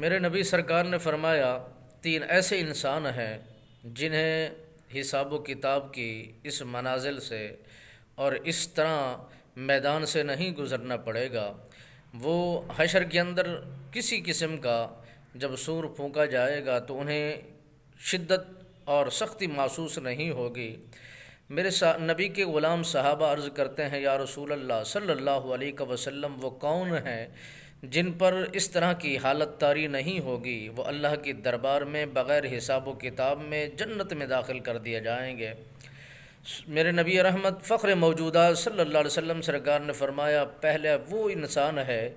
میرے نبی سرکار نے فرمایا، تین ایسے انسان ہیں جنہیں حساب و کتاب کی اس منازل سے اور اس طرح میدان سے نہیں گزرنا پڑے گا۔ وہ حشر کے اندر کسی قسم کا جب سور پھونکا جائے گا تو انہیں شدت اور سختی محسوس نہیں ہوگی۔ میرے نبی کے غلام صحابہ عرض کرتے ہیں، یا رسول اللہ صلی اللہ علیہ وسلم، وہ کون ہیں جن پر اس طرح کی حالت طاری نہیں ہوگی؟ وہ اللہ کی دربار میں بغیر حساب و کتاب میں جنت میں داخل کر دیے جائیں گے۔ میرے نبی رحمت فخر موجودہ صلی اللہ علیہ وسلم سرکار نے فرمایا، پہلے وہ انسان ہے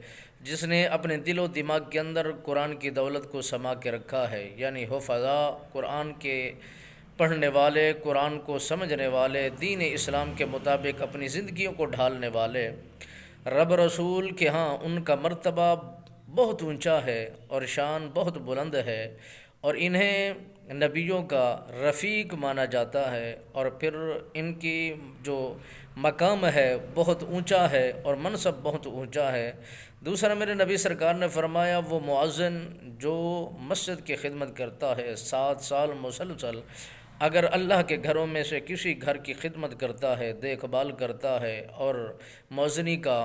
جس نے اپنے دل و دماغ کے اندر قرآن کی دولت کو سما کے رکھا ہے، یعنی حفظاء، قرآن کے پڑھنے والے، قرآن کو سمجھنے والے، دین اسلام کے مطابق اپنی زندگیوں کو ڈھالنے والے۔ رب رسول کے ہاں ان کا مرتبہ بہت اونچا ہے اور شان بہت بلند ہے، اور انہیں نبیوں کا رفیق مانا جاتا ہے، اور پھر ان کی جو مقام ہے بہت اونچا ہے اور منصب بہت اونچا ہے۔ دوسرا، میرے نبی سرکار نے فرمایا، وہ مؤذن جو مسجد کی خدمت کرتا ہے 7 سال مسلسل، اگر اللہ کے گھروں میں سے کسی گھر کی خدمت کرتا ہے، دیکھ بھال کرتا ہے اور مؤذنی کا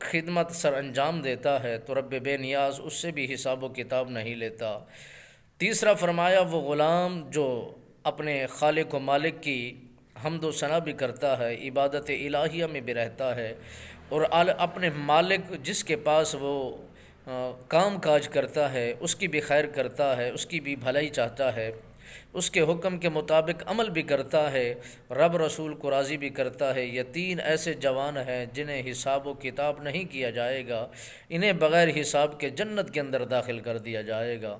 خدمت سر انجام دیتا ہے، تو رب بے نیاز اس سے بھی حساب و کتاب نہیں لیتا۔ تیسرا فرمایا، وہ غلام جو اپنے خالق و مالک کی حمد و ثنا بھی کرتا ہے، عبادت الہیہ میں بھی رہتا ہے، اور اپنے مالک جس کے پاس وہ کام کاج کرتا ہے اس کی بھی خیر کرتا ہے، اس کی بھی بھلائی چاہتا ہے، اس کے حکم کے مطابق عمل بھی کرتا ہے، رب رسول کو راضی بھی کرتا ہے۔ یہ تین ایسے جوان ہیں جنہیں حساب و کتاب نہیں کیا جائے گا، انہیں بغیر حساب کے جنت کے اندر داخل کر دیا جائے گا۔